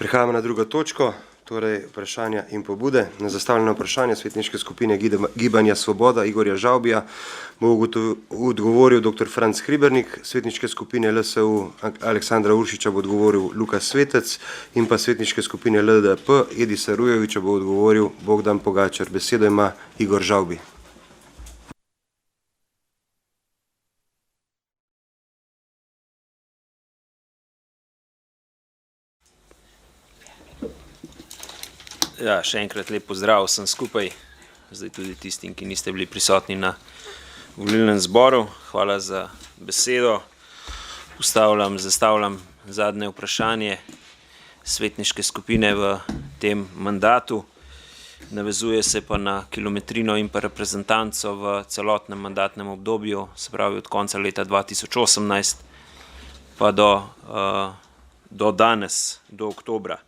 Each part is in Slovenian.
Prehajamo na drugo točko, torej vprašanja in pobude. Na zastavljeno vprašanje svetniške skupine Gibanja Svoboda Igorja Žavbija bo odgovoril dr. Franc Hribernik, svetniške skupine LSU Aleksandra Uršiča bo odgovoril Lukas Svetec in pa svetniške skupine LDP Edisa Rujoviča bo odgovoril Bogdan Pogačar. Besedo ima Igor Žavbi. Ja, še enkrat lep pozdrav vsem skupaj, zdaj tudi tistim, ki niste bili prisotni na volilnem zboru. Hvala za besedo. Zastavljam zadnje vprašanje svetniške skupine v tem mandatu. Navezuje se pa na kilometrino in pa reprezentanco v celotnem mandatnem obdobju, se pravi od konca leta 2018 pa do danes, do oktobra.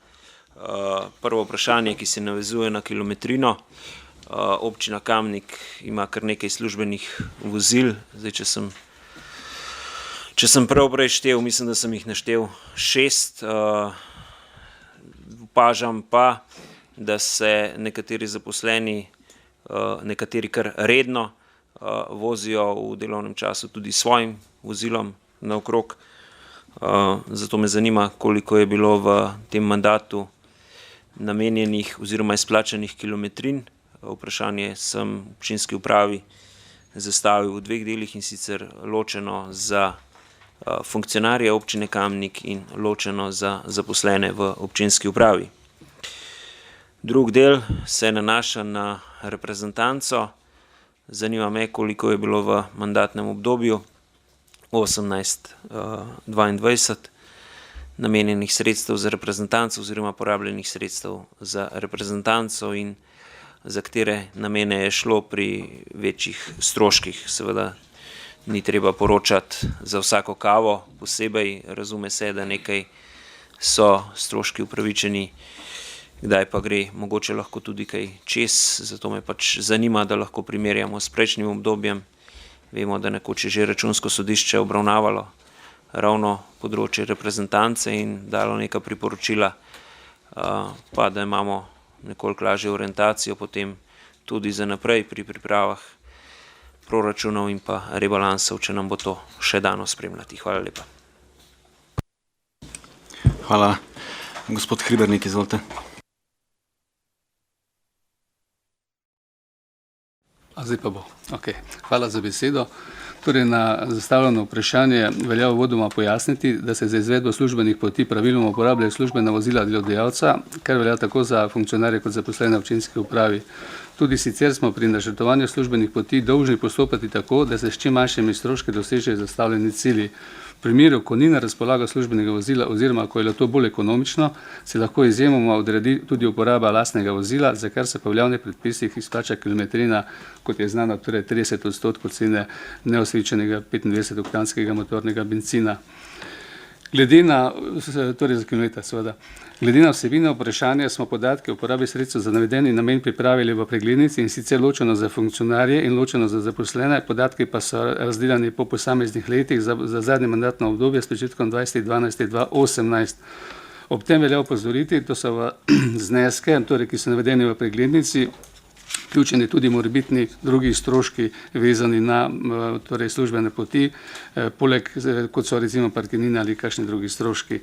Prvo vprašanje, ki se navezuje na kilometrino. Občina Kamnik ima kar nekaj službenih vozil. Zdaj, če sem prav prej štel, mislim, da sem jih naštel 6. Opažam pa, da se nekateri zaposleni, nekateri kar redno vozijo v delovnem času tudi s svojim vozilom naokrog. Zato me zanima, koliko je bilo v tem mandatu namenjenih oziroma izplačanih kilometrin. Vprašanje sem občinski upravi zastavil v dveh delih, in sicer ločeno za funkcionarje občine Kamnik in ločeno za zaposlene v občinski upravi. Drug del se nanaša na reprezentanco. Zanima me, koliko je bilo v mandatnem obdobju 18-22 namenjenih sredstev za reprezentanco oziroma porabljenih sredstev za reprezentanco in za katere namene je šlo pri večjih stroških. Seveda ni treba poročati za vsako kavo posebej, razume se, da nekaj so stroški upravičeni, kdaj pa gre mogoče lahko tudi kaj čez, zato me pač zanima, da lahko primerjamo s prejšnjim obdobjem. Vemo, da nekoč je že Računsko sodišče obravnavalo ravno področje reprezentance in dalo neka priporočila, pa da imamo nekoliko lažjo orientacijo potem tudi za naprej pri pripravah proračunov in pa rebalansov, če nam bo to še dano spremljati. Hvala lepa. Hvala. Gospod Hribernik, izvolite. Zdaj pa bo. Okay. Hvala za besedo. Torej, na zastavljeno vprašanje velja uvodoma pojasniti, da se za izvedbo službenih poti praviloma uporabljajo službena vozila delodajalca, kar velja tako za funkcionarje kot zaposlene v občinski upravi. Tudi sicer smo pri načrtovanju službenih poti dolžni postopati tako, da se s čim manjšimi stroški dosežejo zastavljeni cilji. V primeru, ko ni na razpolago službenega vozila oziroma ko je to bolj ekonomično, se lahko izjemoma odredi tudi uporaba lastnega vozila, za kar se po veljavnih predpisih izplača kilometrina, kot je znano, torej 30% cene neosvičenega 25-oktanskega motornega bencina. Glede na vsebino vprašanja smo podatke o uporabi sredstev za navedeni namen pripravili v preglednici, in sicer ločeno za funkcionarje in ločeno za zaposlene. Podatki pa so razdeljeni po posameznih letih za zadnje mandatno obdobje s pričetkom 2012-2018. Ob tem velja opozoriti, to so v zneske, torej, ki so navedeni v preglednici, vključeni tudi morebitni drugi stroški vezani na torej službene poti, poleg kot so recimo parkirnina ali kakšni drugi stroški.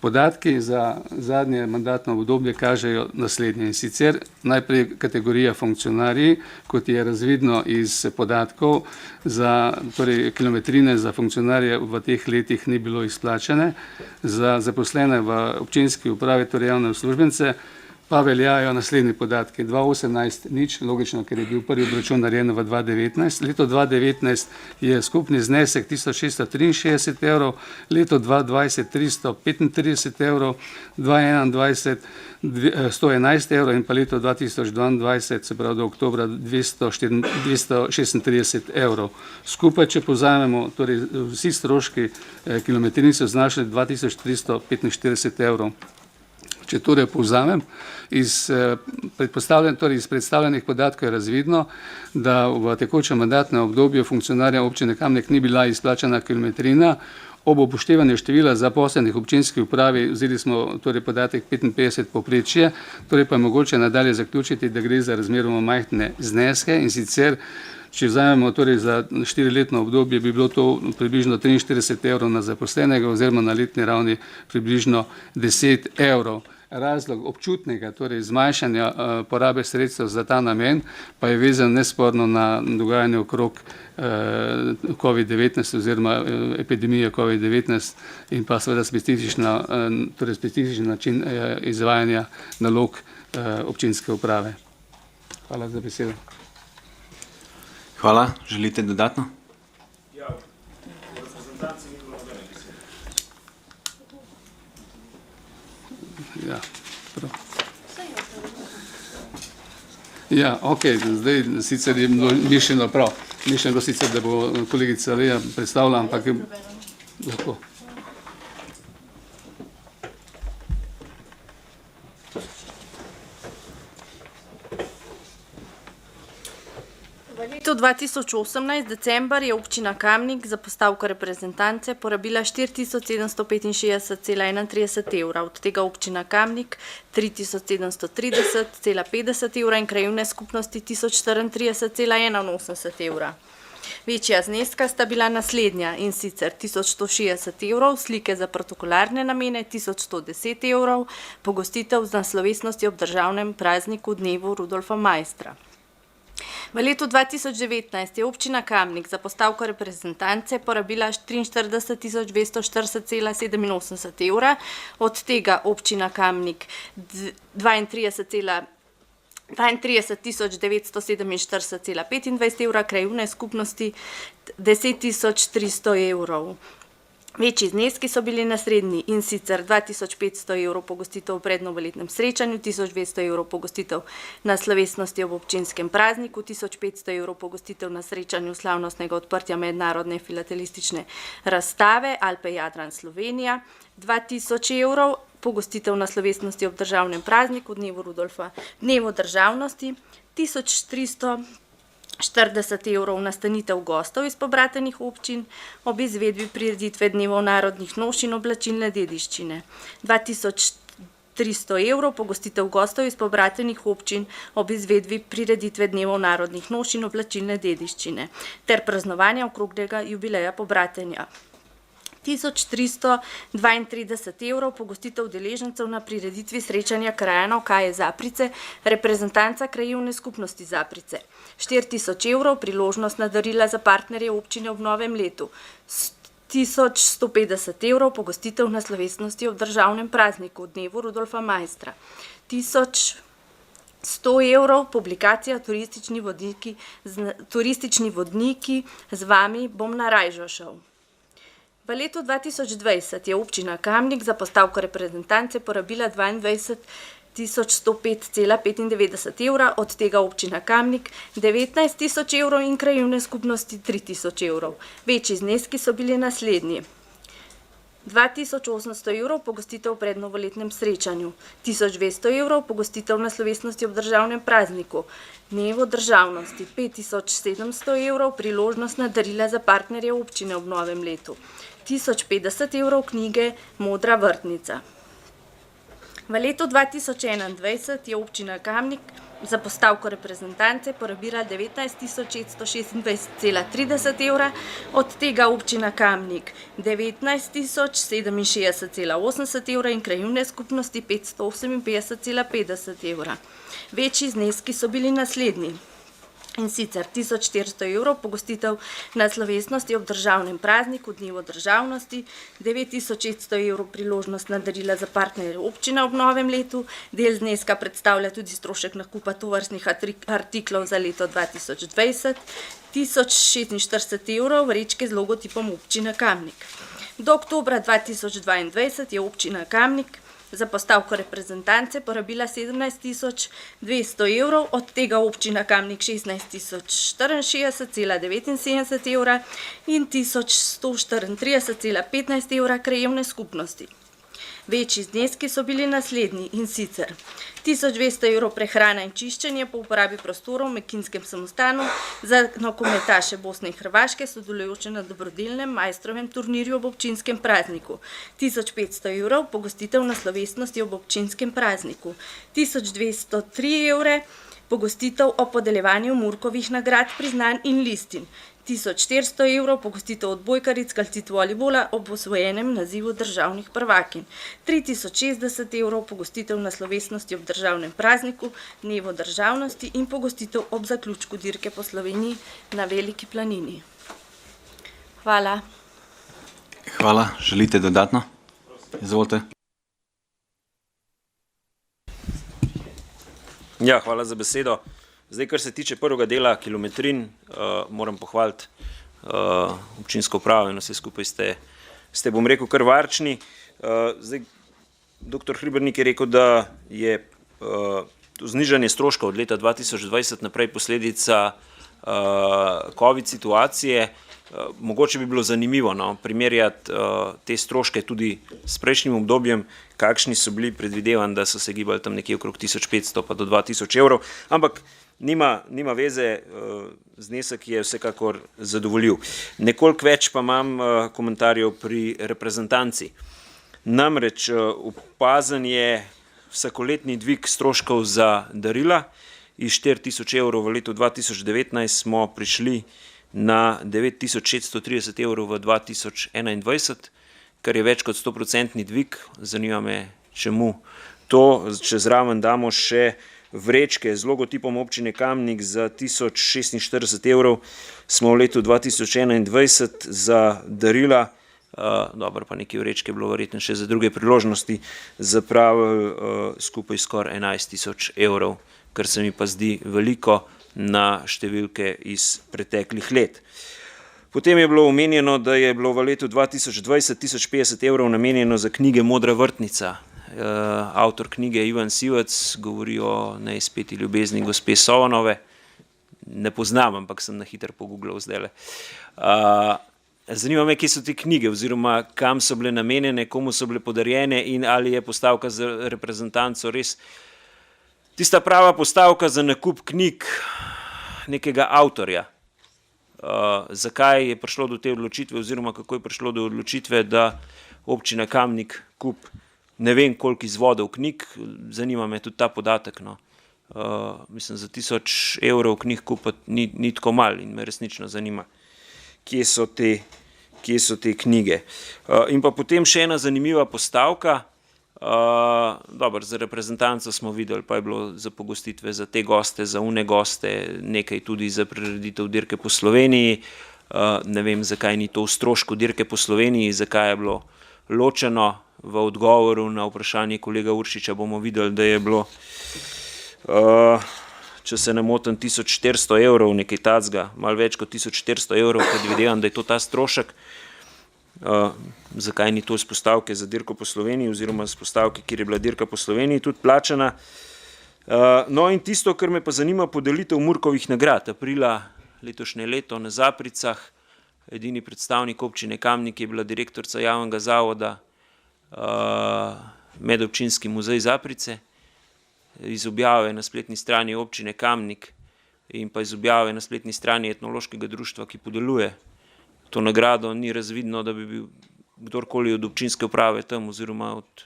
Podatki za zadnje mandatno obdobje kažejo naslednje, in sicer najprej kategorija funkcionarji, kot je razvidno iz podatkov, torej kilometrine za funkcionarje v teh letih ni bilo izplačane, za zaposlene v občinski upravi, torej javne uslužbence, pa veljajo naslednji podatki. 2018 nič, logično, ker je bil prvi obračun narejen v 2019. Leto 2019 je skupni znesek 1663 evrov, leto 2020 335 evrov, 2021 111 evrov in pa leto 2022, se pravi do oktobra, 236 evrov. Skupaj, če povzamemo, torej vsi stroški kilometrin so znašali 2345 evrov. Če torej povzamem, iz predstavljenih podatkov je razvidno, da v tekočem mandatnem obdobju funkcionarja občine Kamnik ni bila izplačana kilometrina Ob upoštevanju števila zaposlenih v občinski upravi vzeli smo torej podatek 55 povprečje, torej pa je mogoče nadalje zaključiti, da gre za razmeroma majhne zneske, in sicer, če vzamemo torej za 4-letno obdobje, bi bilo to približno 43 evrov na zaposlenega oziroma na letni ravni približno 10 evrov. Razlog občutnega, torej zmanjšanja porabe sredstev za ta namen, pa je vezan nesporno na dogajanje okrog COVID-19 oziroma epidemije COVID-19 in pa seveda specifičen način izvajanja nalog občinske uprave. Hvala za besedo. Hvala. Želite dodatno? Ja, prav. Ja, ok, zdaj sicer je bilo mišljeno prav. Mišljeno sicer, da bo kolegica Lea predstavila, ampak je lahko. V letu 2018, december, je občina Kamnik za postavko reprezentance porabila 4765,31 evra, od tega občina Kamnik 3730,50 evra in krajevne skupnosti 1034,81 evra. Večja zneska sta bila naslednja, in sicer 1160 evrov, slike za protokolarne namene 1110 evrov, pogostitev z naslovesnosti ob državnem prazniku dnevu Rudolfa Maistra. V letu 2019 je občina Kamnik za postavko reprezentance porabila 43.240,87 evra, od tega občina Kamnik 32.947,25 evra, krajevne skupnosti 10.300 evrov. Večji zneski so bili naslednji, in sicer 2500 evrov pogostitev v prednovoletnem srečanju, 1200 evrov pogostitev na slovesnosti ob občinskem prazniku, 1500 evrov pogostitev na srečanju slavnostnega odprtja mednarodne filatelistične razstave Alpe Jadran Slovenija, 2000 evrov pogostitev na slovesnosti ob državnem prazniku dnevu Rudolfa, dnevu državnosti, 1340 evrov nastanitev gostov iz pobratenih občin ob izvedbi prireditve dnevov narodnih noš in oblačilne dediščine, 2300 evrov pogostitev gostov iz pobratenih občin ob izvedbi prireditve dnevov narodnih noš in oblačilne dediščine ter praznovanja okroglega jubileja pobratenja. 1332 evrov pogostitev udeležencev na prireditvi srečanja krajanov Kaje Zaprice, reprezentanca krajevne skupnosti Zaprice. 4000 evrov priložnostna darila za partnerje občine ob novem letu. 1150 evrov pogostitev na slovesnosti ob državnem prazniku dnevu Rudolfa Maistra. 1100 evrov publikacija Turistični vodniki z vami bom na Rajžo šel. V letu 2020 je občina Kamnik za postavko reprezentance porabila 22.105,95 evra, od tega občina Kamnik 19.000 evrov in krajevne skupnosti 3.000 evrov. Večji zneski so bili naslednji. 2800 evrov pogostitev v prednovoletnem srečanju, 1200 evrov pogostitev na slovesnosti ob državnem prazniku, dnevu državnosti, 5700 evrov priložnostna darila za partnerje občine ob novem letu, 1050 evrov knjige Modra vrtnica. V letu 2021 je občina Kamnik za postavko reprezentance porabila 19.626,30 evra, od tega občina Kamnik 19.067,80 evra in krajevne skupnosti 558,50 evra. Večji zneski so bili naslednji. In sicer 1400 evrov pogostitev na slovesnosti ob državnem prazniku dnevu državnosti, 9600 evrov priložnostna darila za partnerje občine ob novem letu, del zneska predstavlja tudi strošek nakupa tovrstnih artiklov za leto 2020, 1046 evrov vrečke z logotipom občine Kamnik. Do oktobra 2022 je občina Kamnik za postavko reprezentance porabila 17.200 evrov, od tega občina Kamnik 16.064,79 evra in 1134,15 evra krajevne skupnosti. Večji zneski so bili naslednji, in sicer 1200 evrov prehrana in čiščenje po uporabi prostorov v Mekinskem samostanu za nogometaše Bosne in Hrvaške, sodelujoče na dobrodelnem majstrovem turnirju ob občinskem prazniku. 1500 evrov pogostitev na slovesnosti ob občinskem prazniku. 1203 evre pogostitev o podeljevanju Murkovih nagrad, priznanj in listin. 1400 evrov pogostitev odbojkaric kalcit volejbola ob osvojenem nazivu državnih prvakinj. 3060 evrov pogostitev na slovesnosti ob državnem prazniku, dnevu državnosti in pogostitev ob zaključku dirke po Sloveniji na Veliki planini. Hvala. Hvala. Želite dodatno? Izvolite. Ja, hvala za besedo. Zdaj, kar se tiče prvega dela kilometrin, moram pohvaliti občinsko upravo in vse skupaj ste, bom rekel, kar varčni. Zdaj, dr. Hribernik je rekel, da je znižanje stroškov od leta 2020 naprej posledica COVID situacije. Mogoče bi bilo zanimivo primerjati te stroške tudi s prejšnjim obdobjem, kakšni so bili, predvidevan, da so se gibali tam nekje okrog 1500 pa do 2000 evrov, ampak nima veze, znesek je vsekakor zadovoljiv. Nekoliko več pa imam komentarjev pri reprezentanci. Namreč opazen je vsakoletni dvig stroškov za darila. Iz 4000 evrov v letu 2019 smo prišli na 9630 evrov v 2021, kar je več kot 100% dvig. Zanima me, čemu to, če zraven damo še vrečke z logotipom občine Kamnik za 1046 evrov, smo v letu 2021 za darila, dobro, pa nekaj vrečke je bilo verjetno še za druge priložnosti, zapravili skupaj skoraj 11 000 evrov, kar se mi pa zdi veliko na številke iz preteklih let. Potem je bilo omenjeno, da je bilo v letu 2020 1050 evrov namenjeno za knjige Modra vrtnica. Avtor knjige Ivan Sivec govori o neizpeti ljubezni gospe Sovanove. Ne poznam, ampak sem na hitro pogooglal zdajle. Zanima me, kje so te knjige oziroma kam so bile namenjene, komu so bile podarjene in ali je postavka za reprezentanco res tista prava postavka za nakup knjig nekega avtorja. Zakaj je prišlo do te odločitve oziroma kako je prišlo do odločitve, da občina Kamnik kup ne vem koliko izvodov knjig, zanima me tudi ta podatek. Mislim, za 1000 evrov knjig kupiti ni tako malo in me resnično zanima, kje so te knjige. In pa potem še ena zanimiva postavka. Dobro, za reprezentanco smo videli, pa je bilo za pogostitve za te goste, za une goste, nekaj tudi za prireditev dirke po Sloveniji. Ne vem, zakaj ni to v strošku dirke po Sloveniji, zakaj je bilo ločeno. V odgovoru na vprašanje kolega Uršiča bomo videli, da je bilo, če se ne motim, 1400 evrov, nekaj tacga, malo več kot 1400 evrov, predvidevam, da je to ta strošek. Zakaj ni to iz postavke za dirko po Sloveniji oziroma iz postavke, kjer je bila dirka po Sloveniji tudi plačana. No in tisto, kar me pa zanima, podelitev Murkovih nagrad. Aprila letošnje leto na Zapricah, edini predstavnik občine Kamnik je bila direktorica javnega zavoda Medobčinski muzej Zaprice. Iz objave na spletni strani občine Kamnik in pa iz objave na spletni strani etnološkega društva, ki podeluje to nagrado, ni razvidno, da bi bil kdorkoli od občinske uprave tam oziroma od,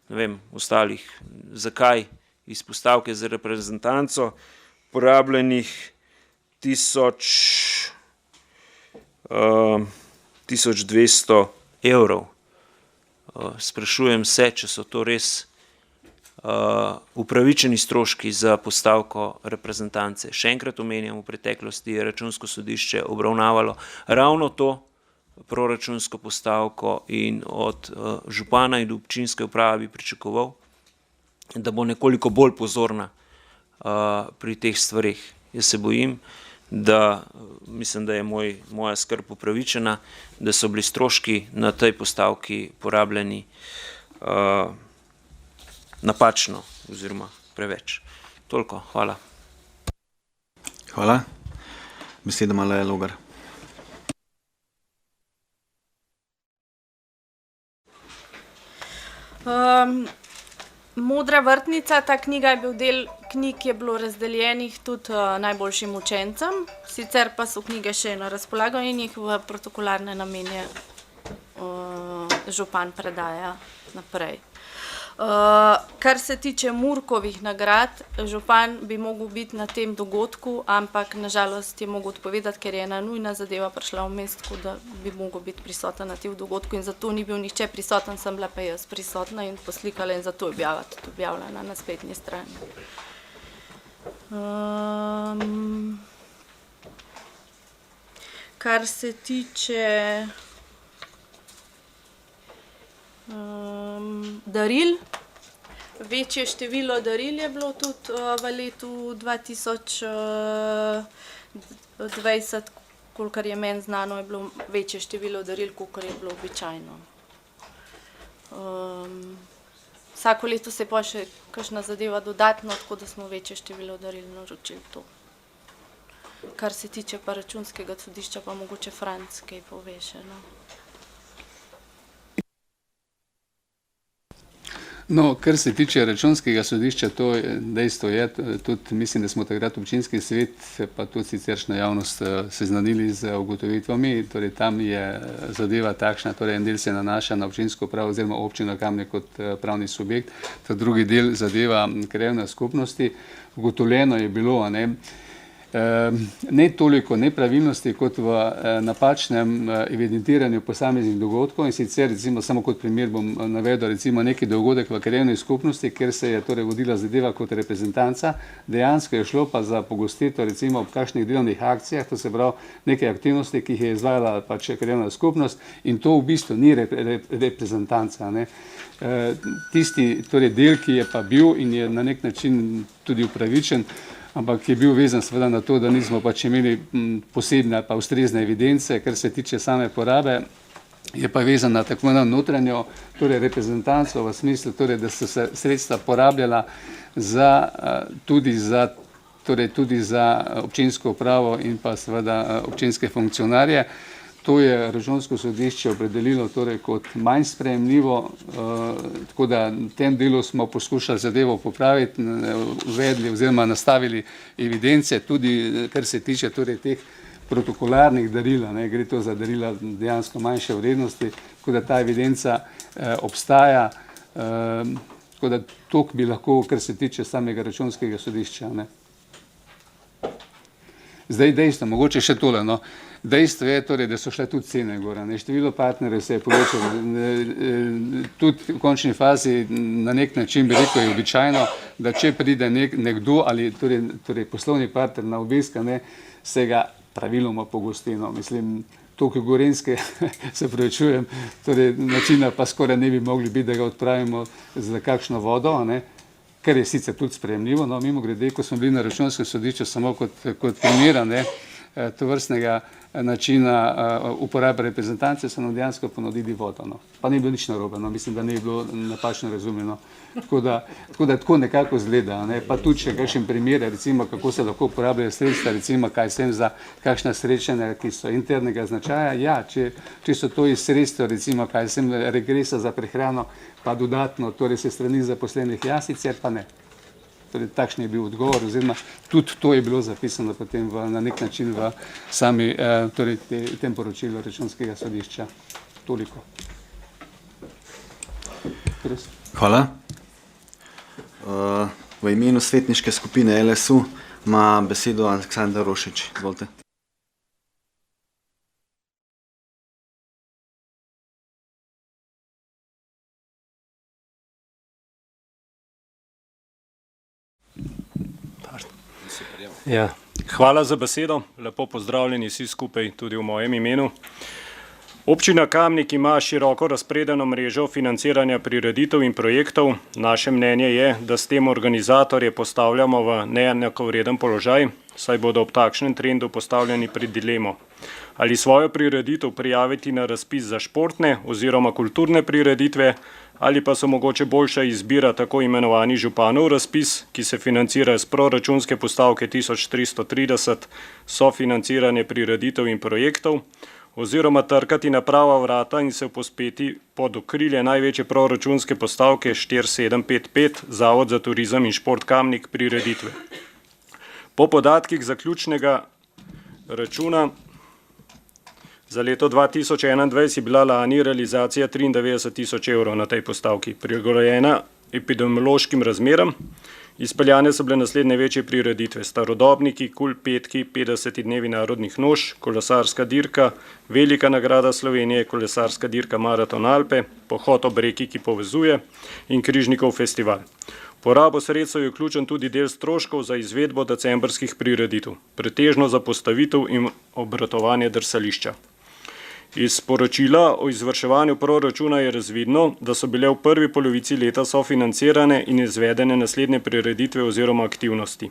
ne vem, ostalih. Zakaj iz postavke za reprezentanco porabljenih 1200 evrov? Sprašujem se, če so to res upravičeni stroški za postavko reprezentance. Še enkrat omenjam, v preteklosti je Računsko sodišče obravnavalo ravno to proračunsko postavko in od župana in občinske uprave bi pričakoval, da bo nekoliko bolj pozorna pri teh stvareh. Jaz se bojim, da mislim, da je moja skrb upravičena, da so bili stroški na tej postavki porabljeni napačno oziroma preveč. Toliko, hvala. Hvala. Besedo ima Lea Logar. Modra vrtnica, ta knjiga je bil del knjig, ki je bilo razdeljenih tudi najboljšim učencem, sicer pa so knjige še na razpolago in jih v protokolarne namene župan predaja naprej. Kar se tiče Murkovih nagrad, župan bi mogel biti na tem dogodku, ampak nažalost je mogel odpovedati, ker je ena nujna zadeva prišla vmes, tako da bi mogel biti prisoten na tem dogodku in zato ni bil nihče prisoten, sem bila pa jaz prisotna in poslikala in zato je objava tudi objavljena na spletni strani. Kar se tiče daril, večje število daril je bilo tudi v letu 2020, kolikor je meni znano, je bilo večje število daril, kolikor je bilo običajno. Vsako leto se pa še kakšna zadeva dodatno, tako da smo večje število daril naročili to. Kar se tiče pa računskega sodišča, pa mogoče Franc kaj pove še, no. No, kar se tiče računskega sodišča, to dejstvo je, tudi mislim, da smo takrat občinski svet, pa tudi siceršnja javnost seznanili z ugotovitvami, torej tam je zadeva takšna, torej en del se nanaša na občinsko upravo oziroma občino Kamnik kot pravni subjekt, ta drugi del zadeva krajevne skupnosti. Ugotovljeno je bilo, ne toliko nepravilnosti kot v napačnem evidentiranju posameznih dogodkov in sicer recimo samo kot primer bom navedel recimo neki dogodek v krajevni skupnosti, kjer se je torej vodila zadeva kot reprezentanca, dejansko je šlo pa za pogostitev recimo ob kakšnih delovnih akcijah, to se pravi neke aktivnosti, ki jih je izvajala pač krajevna skupnost in to v bistvu ni reprezentanca, tisti torej del, ki je pa bil in je na nek način tudi upravičen, ampak je bil vezan seveda na to, da nismo pač imeli posebne pa ustrezne evidence, kar se tiče same porabe, je pa vezan na tako na notranjo, torej reprezentanco v smislu, torej, da so se sredstva porabljala tudi za občinsko upravo in pa seveda občinske funkcionarje. To je Računsko sodišče opredelilo torej kot manj sprejemljivo, tako da v tem delu smo poskušali zadevo popraviti, uvedli oziroma nastavili evidence, tudi kar se tiče torej teh protokolarnih daril, gre to za darila dejansko manjše vrednosti, tako da ta evidenca obstaja, tako da toliko bi lahko, kar se tiče samega Računskega sodišča. Zdaj dejstvo, mogoče še tole, dejstvo je torej, da so šle tudi cene gora, število partnerjev se je povečalo, tudi v končni fazi na nek način bi rekel je običajno, da če pride nekdo ali torej poslovni partner na obisk, se ga praviloma pogosti, mislim, toliko Gorenjske, se pravičujem, torej načina pa skoraj ne bi mogli biti, da ga odpravimo za kakšno vodo, kar je sicer tudi sprejemljivo, mimogrede, ko smo bili na Računskem sodišču samo kot primera, tovrstnega načina uporabe reprezentance so nam dejansko ponudili vodo. Pa ni bilo nič narobe, mislim, da ne bi bilo napačno razumljeno. Tako da tako nekako izgleda. Pa tudi še kakšen primer, recimo, kako se lahko uporabljajo sredstva, recimo, kaj sem za kakšna srečanja, ki so internega značaja. Ja, če so to iz sredstva, recimo, kaj sem regresa za prehrano, pa dodatno, torej se strani zaposlenih, ja, sicer pa ne. Torej, takšen je bil odgovor, oziroma tudi to je bilo zapisano potem na nek način v sami, torej tem poročilu Računskega sodišča. Toliko. Hvala. V imenu svetniške skupine LSU ima besedo Aleksandar Rošič. Izvolite. Ja, hvala za besedo, lepo pozdravljeni vsi skupaj tudi v mojem imenu. Občina Kamnik ima široko razpredeno mrežo financiranja prireditev in projektov. Naše mnenje je, da s tem organizatorje postavljamo v neenakovreden položaj, saj bodo ob takšnem trendu postavljeni pred dilemo. Ali svojo prireditev prijaviti na razpis za športne oziroma kulturne prireditve, ali pa so mogoče boljša izbira tako imenovani županov razpis, ki se financira z proračunske postavke 1330, sofinanciranje prireditev in projektov, oziroma trkati na prava vrata in se pospeti pod okrilje največje proračunske postavke 4755 Zavod za turizem in šport Kamnik prireditve. Po podatkih zaključnega računa za leto 2021 je bila lani realizacija 93.000 evrov na tej postavki, prilagojena epidemiološkim razmeram. Izpeljane so bile naslednje večje prireditve: Starodobniki, Kul petki, 50 dnevi narodnih noš, kolesarska dirka, Velika nagrada Slovenije, kolesarska dirka Maraton Alpe, pohod ob reki, ki povezuje, in Križnikov festival. Porabo sredstev je vključen tudi del stroškov za izvedbo decembrskih prireditev, pretežno za postavitev in obratovanje drsališča. Iz poročila o izvrševanju proračuna je razvidno, da so bile v prvi polovici leta sofinancirane in izvedene naslednje prireditve oziroma aktivnosti: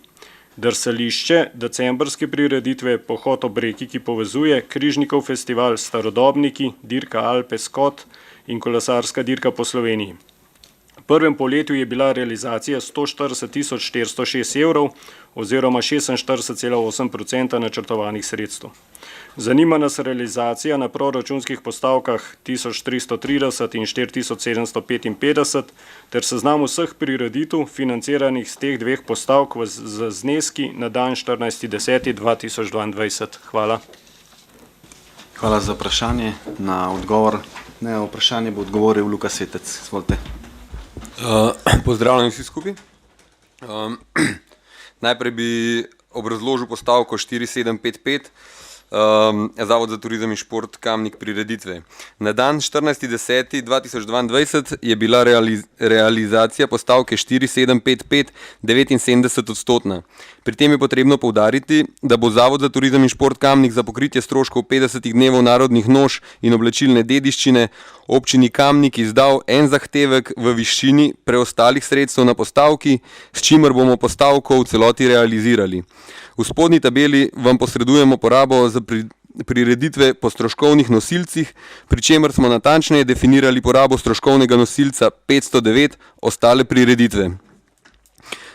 drsališče, decembrske prireditve, pohod ob reki, ki povezuje, Križnikov festival, Starodobniki, dirka Alpe Scott in kolesarska dirka po Sloveniji. V prvem polletju je bila realizacija 140.406 evrov oziroma 46,8% načrtovanih sredstev. Zanima nas realizacija na proračunskih postavkah 1330 in 4755 ter seznam vseh prireditev financiranih z teh dveh postavk z zneski na dan 14.10.2022. Hvala. Hvala za vprašanje. Na vprašanje bo odgovoril Luka Svetec. Izvolite. Pozdravljeni vsi skupaj. Najprej bi obrazložil postavko 4755, Zavod za turizem in šport Kamnik prireditve. Na dan 14.10.2022 je bila realizacija postavke 4755 79%. Pri tem je potrebno poudariti, da bo Zavod za turizem in šport Kamnik za pokritje stroškov 50 dnevov narodnih noš in oblačilne dediščine občini Kamnik izdal en zahtevek v višini preostalih sredstev na postavki, s čimer bomo postavko v celoti realizirali. V spodnji tabeli vam posredujemo porabo za prireditve po stroškovnih nosilcih, pri čemer smo natančneje definirali porabo stroškovnega nosilca 509, ostale prireditve.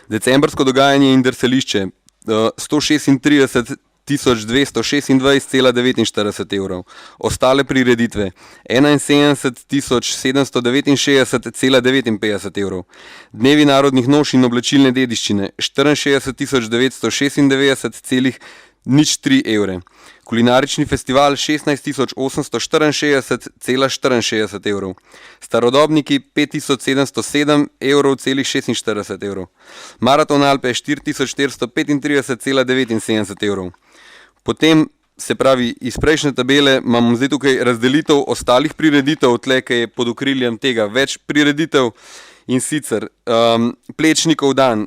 Decembrsko dogajanje in drsališče 136.226,49 evrov, ostale prireditve 71.769,59 evrov, dnevi narodnih noš in oblačilne dediščine 64.996,03 evre, kulinarični festival 16.864,64 evrov, starodobniki 5.707,46 evrov, Maraton Alpe 4.435,79 evrov. Potem, se pravi, iz prejšnje tabele imamo zdaj tukaj razdelitev ostalih prireditev, tle, ki je pod okriljem tega več prireditev, in sicer Plečnikov dan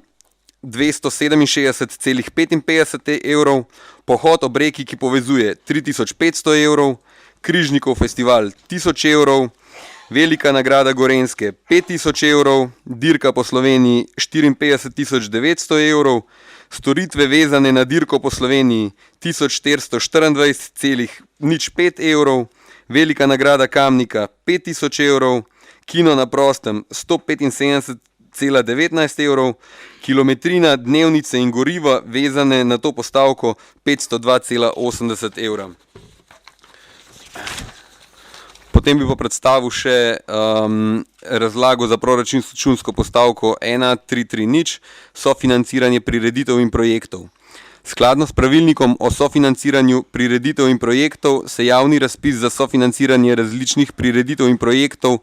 267,55 evrov, pohod ob reki, ki povezuje 3.500 evrov, Križnikov festival 1.000 evrov, Velika nagrada Gorenjske 5.000 evrov, dirka po Sloveniji 54.900 evrov, storitve vezane na dirko po Sloveniji 1424,05 evrov, Velika nagrada Kamnika 5.000 evrov, kino na prostem 175,19 evrov, kilometrina, dnevnice in goriva vezane na to postavko 502,80 evra. Potem bi pa predstavil še razlago za proračunsko postavko 1330, sofinanciranje prireditev in projektov. Skladno s pravilnikom o sofinanciranju prireditev in projektov se javni razpis za sofinanciranje različnih prireditev in projektov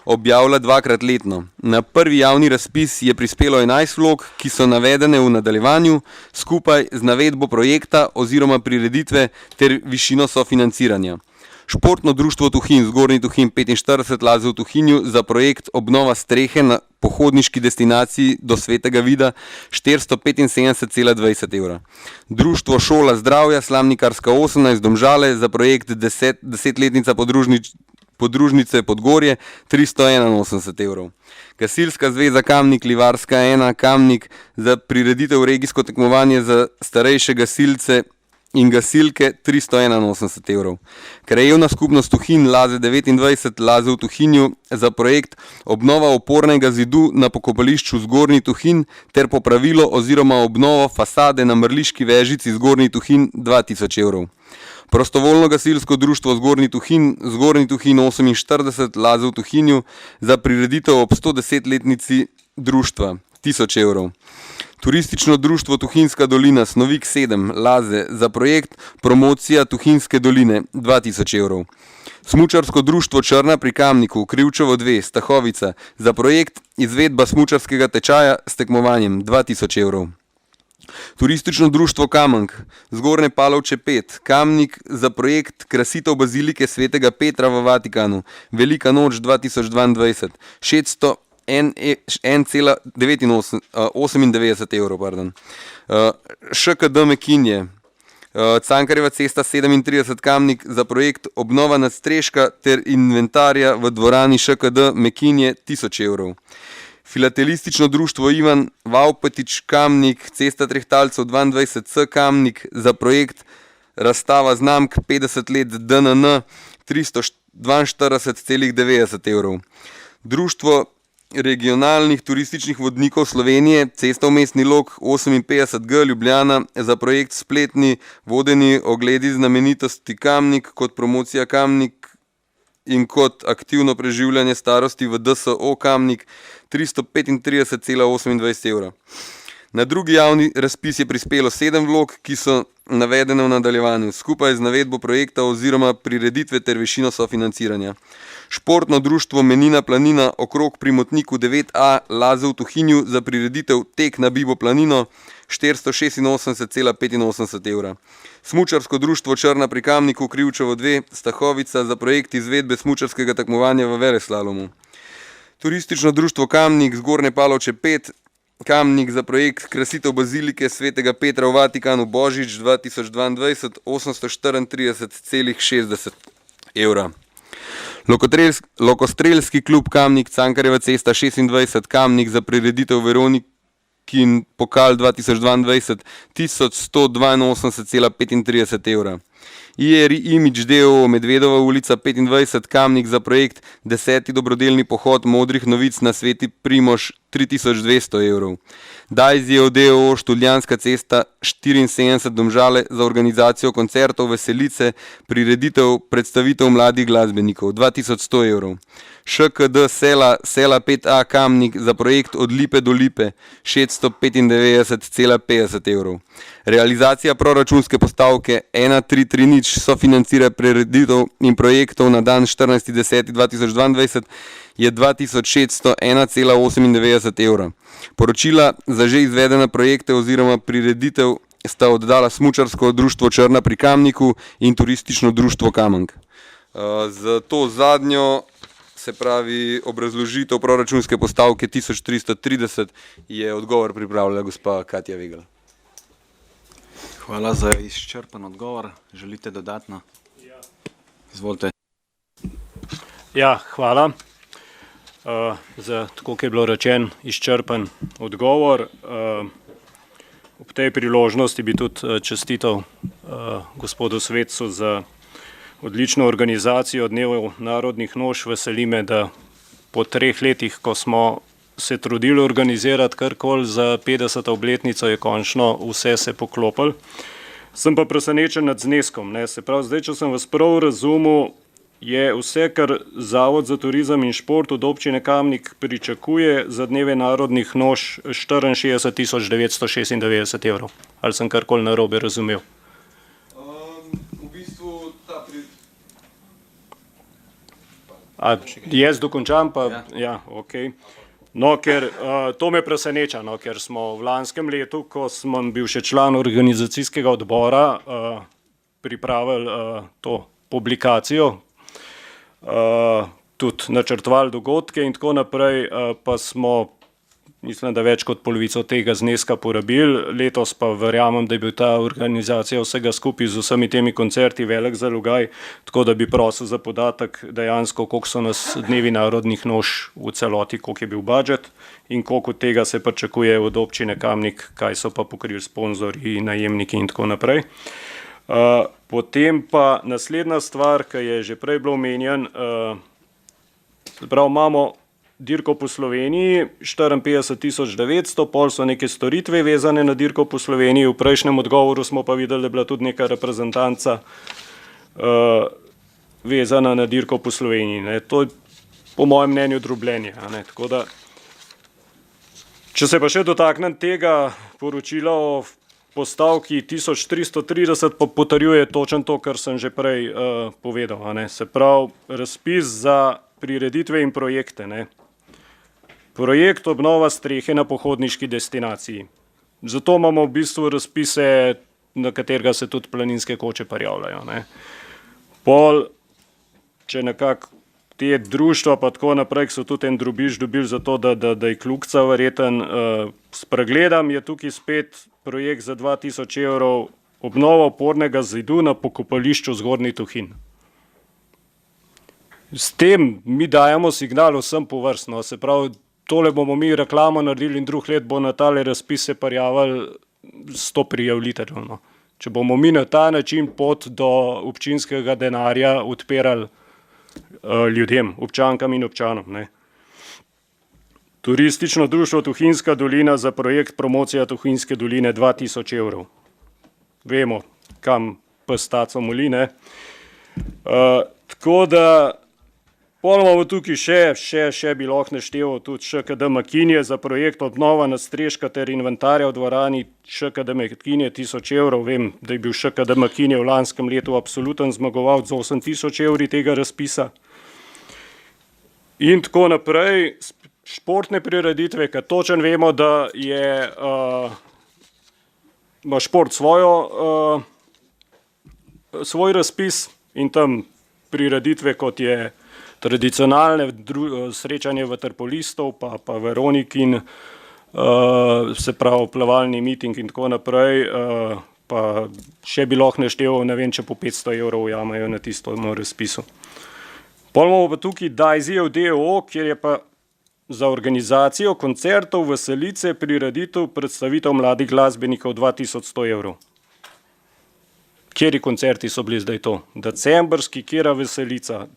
objavlja dvakrat letno. Na prvi javni razpis je prispelo 11 vlog, ki so navedene v nadaljevanju, skupaj z navedbo projekta oziroma prireditve ter višino sofinanciranja. Športno društvo Tuhinj, Zgornji Tuhinj 45, Laze v Tuhinju, za projekt obnova strehe na pohodniški destinaciji do Svetega Vida 475,20 evra. Društvo Šola zdravja Slamnikarska 18, Domžale, za projekt 10-letnica podružnice Podgorje 381 evrov. Gasilska zveza Kamnik Livarska 1, Kamnik, za prireditev regijsko tekmovanje za starejše gasilce in gasilke 381 evrov. Krajevna skupnost Tuhinj Laze 29, Laze v Tuhinju, za projekt obnova opornega zidu na pokopališču Zgornji Tuhinj ter popravilo oziroma obnovo fasade na Mrliški vežici Zgornji Tuhinj 2000 evrov. Prostovoljno gasilsko društvo Zgornji Tuhin 48 Laze v Tuhinju za prireditev ob 110-letnici društva 1000 evrov. Turistično društvo Tuhinska dolina Snovik 7 Laze za projekt Promocija Tuhinske doline 2000 evrov. Smučarsko društvo Črna pri Kamniku Krivčevo 2 Stahovica za projekt Izvedba smučarskega tečaja s tekmovanjem 2000 evrov. Turistično društvo Kamenk Zgornje Palovče 5 Kamnik za projekt Krasitev bazilike svetega Petra v Vatikanu Velika noč 2022 601,98 evrov. ŠKD Mekinje Cankarjeva cesta 37 Kamnik za projekt Obnova nadstreška ter inventarja v dvorani ŠKD Mekinje 1000 evrov. Filatelistično društvo Ivan Vaupetič Kamnik, cesta Treh talcev 22C Kamnik za projekt Razstava znamk 50 let DNN 342,90 evrov. Društvo regionalnih turističnih vodnikov Slovenije, cesta v mestni lok 58G Ljubljana za projekt Spletni vodeni ogledi znamenitosti Kamnik kot promocija Kamnik in kot aktivno preživljanje starosti v DSO Kamnik 335,28 evra. Na drugi javni razpis je prispelo 7 vlog, ki so navedene v nadaljevanju, skupaj z navedbo projekta oziroma prireditve ter višino sofinanciranja. Športno društvo Menina planina okrog pri Motniku 9A Laze v Tuhinju za prireditev Tek na Bibo planino 486,85 evra. Smučarsko društvo Črna pri Kamniku Krivčevo 2 Stahovica za projekt izvedbe smučarskega tekmovanja v veleslalomu. Turistično društvo Kamnik Zgornje Palovče 5 Kamnik za projekt Krasitev bazilike svetega Petra v Vatikanu Božič 2022 834,60 evra. Lokostrelski klub Kamnik Cankarjeva cesta 26 Kamnik za prireditev Veronikin pokal 2022 1182,35 evra. IR Imidž DOO Medvedova ulica 25 Kamnik za projekt 10. dobrodelni pohod modrih novic na Sveti Primož 3200 evrov. Dajzijev DOO Študljanska cesta 74 Domžale za organizacijo koncertov veselice prireditev predstavitev mladih glasbenikov 2100 evrov. ŠKD Sela 5A Kamnik za projekt Od lipe do lipe 695,50 evrov. Realizacija proračunske postavke 1330 sofinancira prireditev in projektov na dan 14.10.2022 je 2601,98 evra. Poročila za že izvedene projekte oziroma prireditev sta oddala Smučarsko društvo Črna pri Kamniku in Turistično društvo Kamenk. Za to zadnjo, se pravi obrazložitev proračunske postavke 1330, je odgovor pripravila gospa Katja Vegel. Hvala za izčrpen odgovor. Želite dodatno? Izvolite. Ja, hvala za, tako kot je bilo rečen, izčrpen odgovor. Ob tej priložnosti bi tudi čestital gospodu Svetcu za odlično organizacijo Dnevov narodnih noš. Veseli me, da po 3 letih, ko smo se trudili organizirati karkoli za 50. obletnico, je končno vse se poklopilo. Sem pa presenečen nad zneskom. Se pravi, zdaj, če sem vas prav razumel, je vse, kar Zavod za turizem in šport od občine Kamnik pričakuje za Dneve narodnih noš 64.996 evrov. Ali sem karkoli narobe razumel? V bistvu ta Jaz dokončam, pa ja, ok. No, ker to me preseneča, no, ker smo v lanskem letu, ko sem bil še član organizacijskega odbora, pripravili to publikacijo, tudi načrtovali dogodke in tako naprej, pa smo, mislim, da več kot polovico tega zneska porabili. Letos pa verjamem, da je bil ta organizacija vsega skupaj z vsemi temi koncerti velik zalogaj, tako da bi prosil za podatek dejansko, koliko so nas Dnevi narodnih noš v celoti, koliko je bil budžet in koliko tega se pričakuje od občine Kamnik, kaj so pa pokrili sponzorji, najemniki in tako naprej. Potem pa naslednja stvar, ki je že prej bilo omenjen, prav imamo dirko po Sloveniji 54.900, pol so neke storitve vezane na dirko po Sloveniji. V prejšnjem odgovoru smo pa videli, da je bila tudi neka reprezentanca vezana na dirko po Sloveniji. Ne. To je po mojem mnenju drobljenje. Ne. Tako da, če se pa še dotaknem tega poročila o postavki 1330, pa potrjuje točno to, kar sem že prej povedal. Ne. Se pravi, razpis za prireditve in projekte. Ne. Projekt obnova strehe na pohodniški destinaciji. Zato imamo v bistvu razpise, na katerega se tudi planinske koče prijavljajo. Ne. Pol, če nekako te društva pa tako naprej, so tudi en drobiž dobili za to, da je kljukca verjeten. Spregledam, je tukaj spet projekt za 2000 evrov obnova opornega zidu na pokopališču Zgornji Tuhin. S tem mi dajemo signal vsem povrstno, se pravi, tole bomo mi reklamo naredili in drug let bo na tale razpis se prijavili 100 prijavljiteljev. No. Če bomo mi na ta način pot do občinskega denarja odpirali ljudem, občankam in občanom. Ne. Turistično društvo Tuhinjska dolina za projekt promocija Tuhinjske doline 2000 evrov. Vemo, kam pes taco moli, ne. Tako da pol imamo tukaj še bi lahko našteval tudi ŠKD Makinje za projekt obnova nadstreška ter inventarja v dvorani ŠKD Makinje 1000 evrov. Vem, da je bil ŠKD Makinje v lanskem letu absoluten zmagovalec z 8000 evri tega razpisa. In tako naprej, športne prireditve, ker točno vemo, da ima šport svoj razpis in tam prireditve, kot je tradicionalne srečanje vaterpolistov, pa Veronikin, se pravi plavalni miting in tako naprej, pa še bi lahko našteval, ne vem, če po 500 evrov ujamajo na tistem razpisu. Pol imamo pa tukaj Dajzijev DOO, kjer je pa za organizacijo koncertov, veselice, prireditev, predstavitev mladih glasbenikov 2100 evrov. Kjeri koncerti so bili zdaj to? Decembrski, kjera veselica?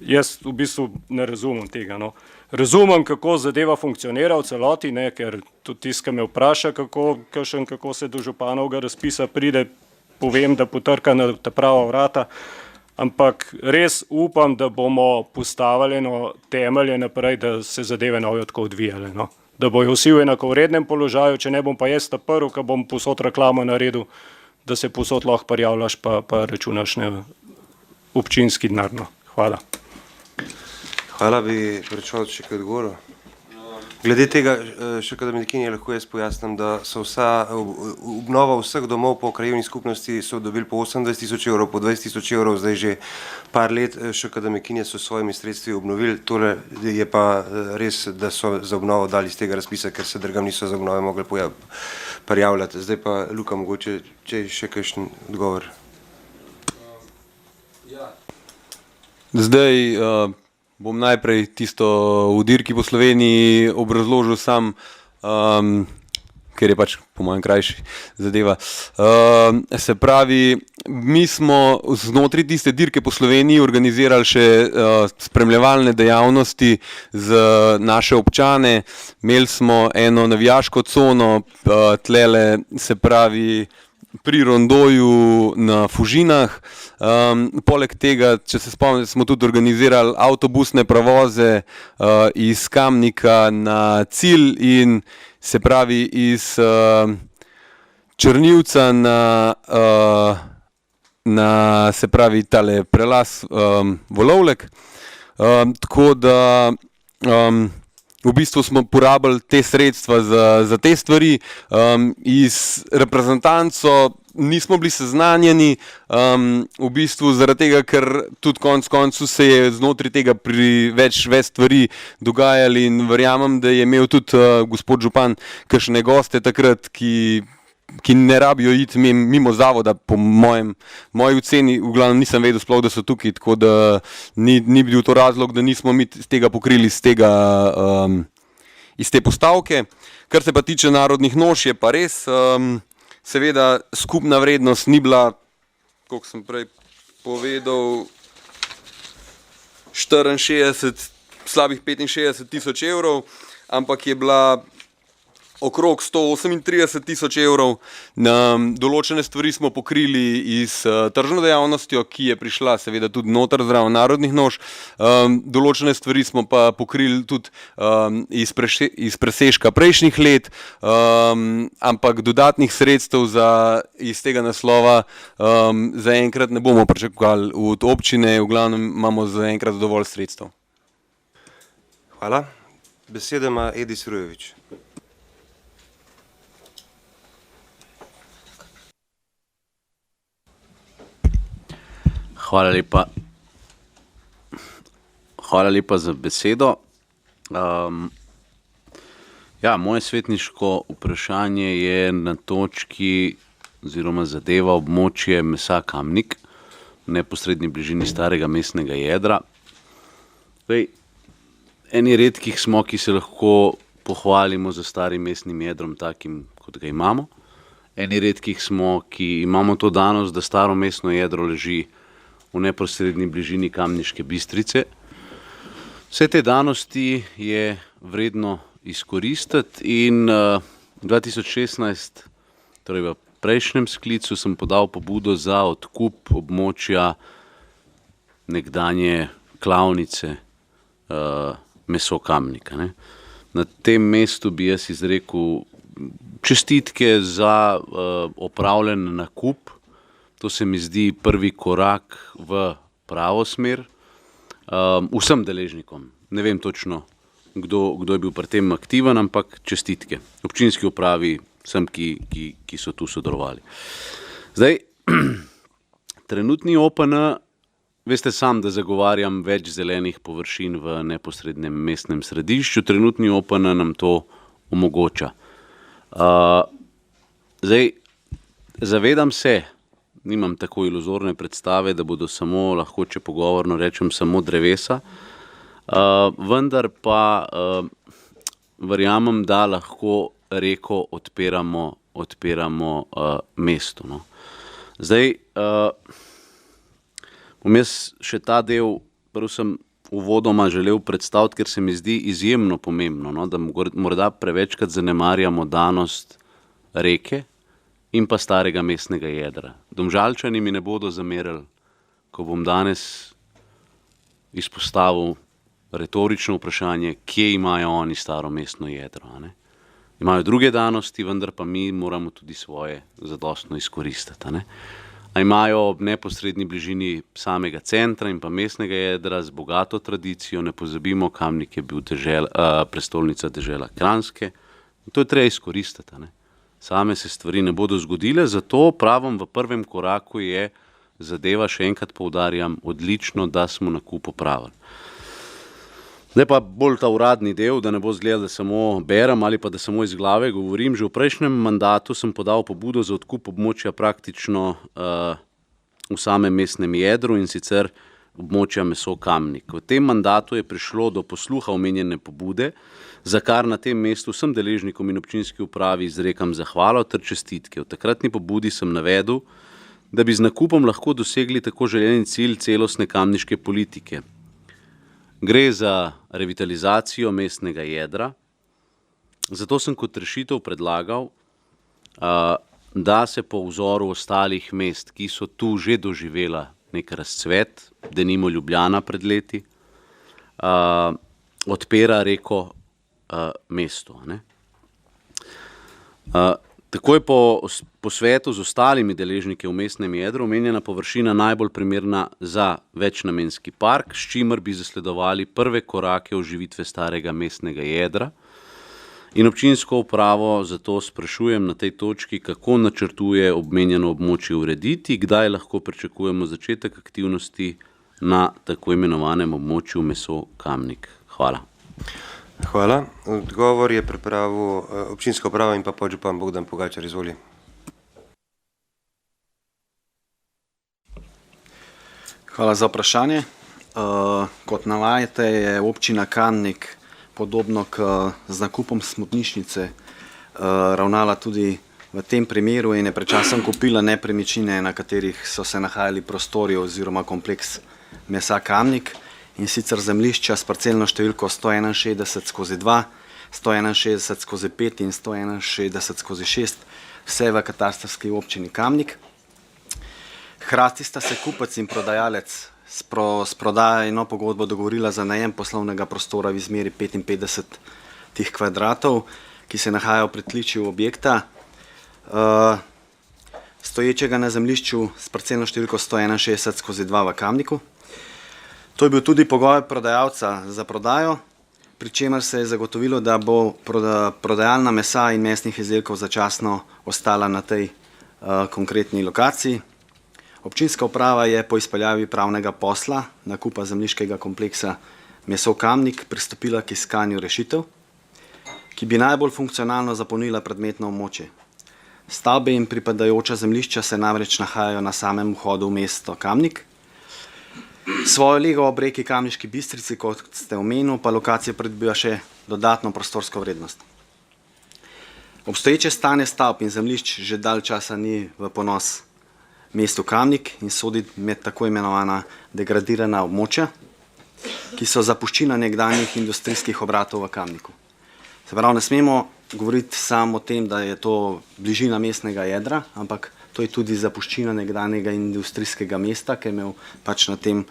Jaz v bistvu ne razumem tega. No. Razumem, kako zadeva funkcionira v celoti, ne, ker tudi tiska me vpraša, kako se do županovega razpisa pride, povem, da potrka na ta prava vrata, ampak res upam, da bomo postavili temelje naprej, da se zadeve ne bojo tako odvijale. No. Da bojo vsi v enakovrednem položaju, če ne bom pa jaz ta prvi, ki bom posod reklamo naredil, da se posod lahko prijavljaš pa računaš na občinski denar. No. Hvala. Hvala, bi prečval še kaj odgovoril. Glede tega, še kada Medikinje, lahko jaz pojasnim, da so obnova vseh domov po krajevni skupnosti so dobili po 28 000 evrov, po 20 000 evrov, zdaj že par let še kada Medikinje so svojimi sredstvi obnovili. Tole je pa res, da so za obnovo dali iz tega razpisa, ker se drugam niso za obnove mogli prijavljati. Zdaj pa, Luka, mogoče, če je še kakšen odgovor. Zdaj bom najprej tisto v dirki po Sloveniji obrazložil sam, ker je pač po mojem krajši zadeva. Se pravi, mi smo znotraj tiste dirke po Sloveniji organizirali še spremljevalne dejavnosti z naše občane. Imeli smo eno navijaško cono, tlele, se pravi, pri rondoju na Fužinah. Poleg tega, če se spomnite, smo tudi organizirali avtobusne prevoze iz Kamnika na cilj in se pravi iz Črnivca na se pravi tale prelaz Volovlek. Tako da v bistvu smo porabili te sredstva za te stvari. Iz reprezentanco nismo bili seznanjeni, v bistvu zaradi tega, ker tudi konec koncu se je znotraj tega več stvari dogajali in verjamem, da je imel tudi gospod župan kakšne goste takrat, ki ne rabijo iti mimo zavoda, po moji oceni, v glavnem nisem vedel sploh, da so tukaj, tako da ni bil to razlog, da nismo mi tega pokrili iz te postavke. Kar se pa tiče narodnih noš, je pa res, seveda skupna vrednost ni bila, koliko sem prej povedal, 64, slabih 65 000 evrov, ampak je bila okrog 138 tisoč evrov. Določene stvari smo pokrili iz tržno dejavnostjo, ki je prišla seveda tudi noter zraven narodnih nož. Določene stvari smo pa pokrili tudi iz presežka prejšnjih let, ampak dodatnih sredstev iz tega naslova zaenkrat ne bomo pričakovali od občine, v glavnem imamo zaenkrat dovolj sredstev. Hvala. Beseda ima Edis Rujevič. Hvala lepa za besedo. Moje svetniško vprašanje je na točki oziroma zadeva območje mesa Kamnik, v neposredni bližini starega mestnega jedra. Eni redkih smo, ki se lahko pohvalimo za starim mestnim jedrom, takim kot ga imamo. Eni redkih smo, ki imamo to danost, da staro mestno jedro leži v neposredni bližini Kamniške Bistrice. Vse te danosti je vredno izkoristiti in 2016, torej v prejšnjem sklicu, sem podal pobudo za odkup območja nekdanje klavnice Meso Kamnika. Na tem mestu bi jaz izrekel čestitke za opravljen nakup. To se mi zdi prvi korak v pravo smer. Vsem deležnikom, ne vem točno, kdo je bil pri tem aktiven, ampak čestitke občinski upravi, vsem, ki so tu sodelovali. Zdaj, trenutni OPN, veste sam, da zagovarjam več zelenih površin v neposrednem mestnem središču. Trenutni OPN nam to omogoča. Zdaj, zavedam se, nimam tako iluzorne predstave, da bodo samo, lahko če pogovorno rečem, samo drevesa, vendar pa verjamem, da lahko reko odpiramo mestu. No. Zdaj, bom jaz še ta del, prv sem uvodoma želel predstaviti, ker se mi zdi izjemno pomembno, no, da morda prevečkrat zanemarjamo danost reke in pa starega mestnega jedra. Domžalčani mi ne bodo zamerili, ko bom danes izpostavil retorično vprašanje, kje imajo oni staro mestno jedro. Ne? Imajo druge danosti, vendar pa mi moramo tudi svoje zadostno izkoristiti. Ne? A imajo v neposredni bližini samega centra in pa mestnega jedra z bogato tradicijo, ne pozabimo, Kamnik je bil prestolnica dežela Kranjske. To je treba izkoristiti. Ne? Same se stvari ne bodo zgodile, zato pravim, v prvem koraku je zadeva, še enkrat poudarjam, odlično, da smo nakup opravili. Zdaj pa bolj ta uradni del, da ne bo zgledal, da samo berem ali pa da samo iz glave govorim. Že v prejšnjem mandatu sem podal pobudo za odkup območja praktično v samem mestnem jedru, in sicer območja Meso Kamnik. V tem mandatu je prišlo do posluha omenjene pobude, za kar na tem mestu vsem deležnikom in občinski upravi izrekam zahvalo ter čestitke. V takratni pobudi sem navedel, da bi z nakupom lahko dosegli tako želeni cilj celostne kamniške politike. Gre za revitalizacijo mestnega jedra, zato sem kot rešitev predlagal, da se po vzoru ostalih mest, ki so tu že doživela nek razcvet, denimo Ljubljana pred leti, odpira reko mesto. Ne? Takoj po svetu z ostalimi deležniki v mestnem jedru omenjena površina najbolj primerna za večnamenski park, s čimer bi zasledovali prve korake oživitve starega mestnega jedra. In občinsko upravo zato sprašujem na tej točki, kako načrtuje omenjeno območje urediti, kdaj lahko pričakujemo začetek aktivnosti na tako imenovanem območju Meso Kamnik. Hvala. Hvala. Odgovor je pripravil občinska uprava in pa podžupan Bogdan Pogačar. Izvoli. Hvala za vprašanje. Kot navajate, je občina Kamnik podobno z nakupom smodnišnice ravnala tudi v tem primeru in je pred časom kupila nepremičnine, na katerih so se nahajali prostori oziroma kompleks Mesa Kamnik, in sicer zemljišča s parcelno številko 161/2 161/5 in 161/6, vse v katastrski občini Kamnik. Hkrati sta se kupec in prodajalec s prodajno pogodbo dogovorila za najem poslovnega prostora v izmeri 55 kvadratov, ki se nahajajo v pritličju objekta, stoječega na zemljišču s parcelno številko 161/2 v Kamniku. To je bil tudi pogoj prodajalca za prodajo, pri čemer se je zagotovilo, da bo prodajalna mesa in mesnih izdelkov začasno ostala na tej konkretni lokaciji. Občinska uprava je po izpeljavi pravnega posla nakupa zemljiškega kompleksa Meso Kamnik pristopila k iskanju rešitev, ki bi najbolj funkcionalno zapolnila predmetno območje. Stavbe in pripadajoča zemljišča se namreč nahajajo na samem vhodu v mesto Kamnik. Svojo lego ob reki Kamniški Bistrici, kot ste omenili, pa lokacija pridobiva še dodatno prostorsko vrednost. Obstoječe stanje stavb in zemljišč že dalj časa ni v ponos mestu Kamnik in sodi med tako imenovana degradirana območja, ki so zapuščina nekdanjih industrijskih obratov v Kamniku. Se pravi, ne smemo govoriti samo o tem, da je to bližina mestnega jedra, ampak to je tudi zapuščina nekdanjega industrijskega mesta, ki je imel pač na tem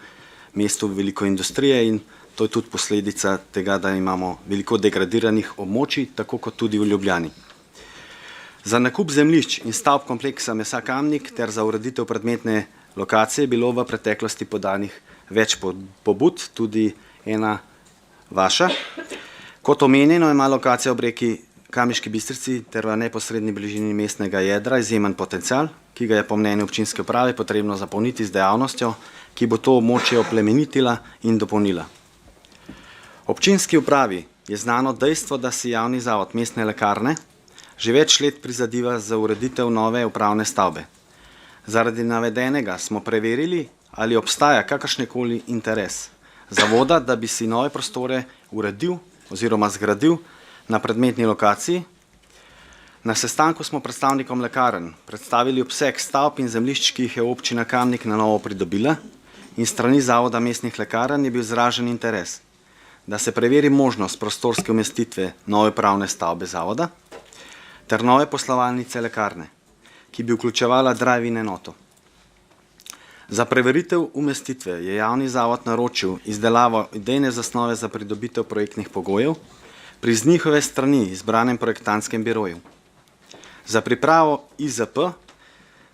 mestu veliko industrije in to je tudi posledica tega, da imamo veliko degradiranih območij, tako kot tudi v Ljubljani. Za nakup zemljišč in stavb kompleksa Mesa Kamnik ter za ureditev predmetne lokacije je bilo v preteklosti podanih več pobud, tudi ena vaša. Kot omenjeno, ima lokacija ob reki Kamniški Bistrici ter v neposredni bližini mestnega jedra izjemen potencial, ki ga je po mnenju občinske uprave potrebno zapolniti z dejavnostjo, ki bo to območje oplemenitila in dopolnila. Občinski upravi je znano dejstvo, da si javni zavod Mestne lekarne že več let prizadeva za ureditev nove upravne stavbe. Zaradi navedenega smo preverili, ali obstaja kakršnekoli interes zavoda, da bi si nove prostore uredil oziroma zgradil na predmetni lokaciji. Na sestanku smo predstavnikom lekarn predstavili obseg stavb in zemljišč, ki jih je občina Kamnik na novo pridobila, in strani zavoda mestnih lekarn je bil izražen interes, da se preveri možnost prostorske umestitve nove pravne stavbe zavoda ter nove poslovalnice lekarne, ki bi vključevala drive-in enoto. Za preveritev umestitve je javni zavod naročil izdelavo idejne zasnove za pridobitev projektnih pogojev pri z njihove strani izbranem projektantskem biroju. Za pripravo IZP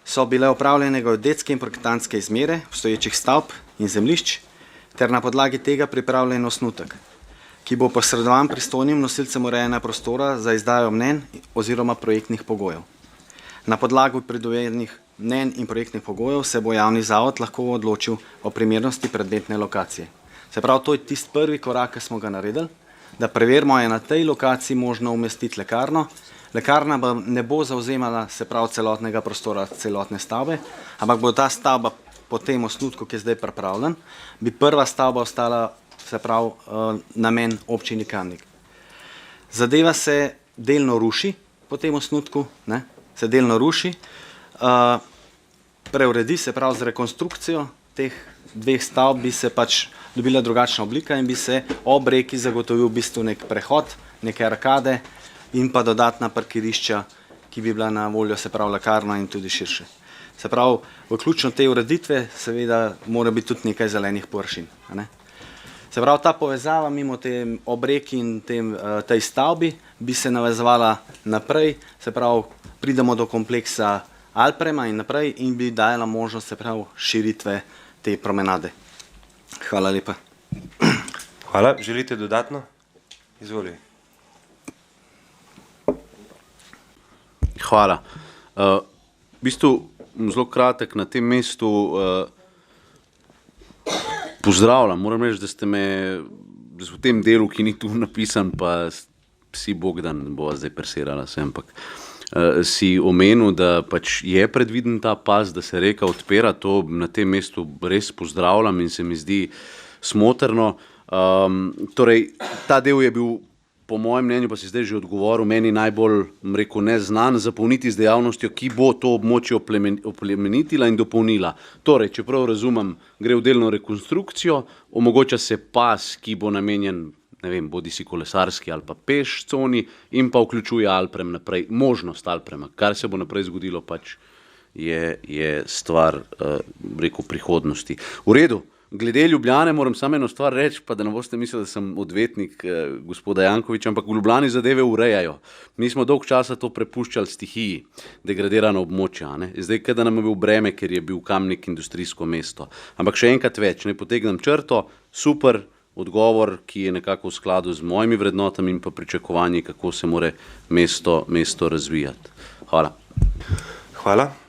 so bile opravljene geodetske in projektantske izmere obstoječih stavb in zemljišč ter na podlagi tega pripravljen osnutek, ki bo posredovan pristojnim nosilcem urejanja prostora za izdajo mnenj oziroma projektnih pogojev. Na podlagi pridobljenih mnenj in projektnih pogojev se bo javni zavod lahko odločil o primernosti predmetne lokacije. Se pravi, to je tisti prvi korak, ki smo ga naredili, da preverimo, je na tej lokaciji možno umestiti lekarno. Lekarna ne bo zauzemala, se pravi, celotnega prostora, celotne stavbe, ampak bo ta stavba po tem osnutku, ki je zdaj pripravljen, bi prva stavba ostala, se pravi, namen občini Kamnik. Zadeva se delno ruši po tem osnutku, se delno ruši, preuredi, se pravi, z rekonstrukcijo teh dveh stavb bi se pač dobila drugačna oblika in bi se ob reki zagotovil v bistvu nek prehod, neke arkade in pa dodatna parkirišča, ki bi bila na voljo, se pravi, lekarna in tudi širše. Se pravi, v ključno te ureditve seveda mora biti tudi nekaj zelenih površin. Se pravi, ta povezava mimo te ob reki in tej stavbi bi se navezovala naprej, se pravi, pridemo do kompleksa Alprema in naprej in bi dajala možnost, se pravi, širitve te promenade. Hvala lepa. Hvala. Želite dodatno? Izvoli. Hvala. V bistvu, zelo kratek na tem mestu pozdravljam. Moram reči, da ste me v tem delu, ki ni tu napisan, pa si Bogdan bo zdaj persirala se, ampak si omenil, da pač je predviden ta pas, da se reka odpira, to na tem mestu res pozdravljam in se mi zdi smotrno. Torej, ta del je bil, po mojem mnenju, pa si zdaj že odgovoril, meni najbolj, rekel, neznan, zapolniti z dejavnostjo, ki bo to območje oplemenitila in dopolnila. Torej, čeprav razumem, gre v delno rekonstrukcijo, omogoča se pas, ki bo namenjen ne vem, bodi si kolesarski ali pa peš coni in pa vključuje Alprem naprej, možnost Alprema. Kar se bo naprej zgodilo, pač je stvar, rekel, prihodnosti. V redu, glede Ljubljane moram samo eno stvar reči, pa da ne boste mislili, da sem odvetnik gospoda Jankoviča, ampak v Ljubljani zadeve urejajo. Mi smo dolg časa to prepuščali stihiji, degradirano območja. Ne? Zdaj, kada nam je bil breme, ker je bil Kamnik industrijsko mesto. Ampak še enkrat več, ne potegnem črto, super odgovor, ki je nekako v skladu z mojimi vrednotami in pa pričakovanji, kako se more mesto razvijati. Hvala. Hvala.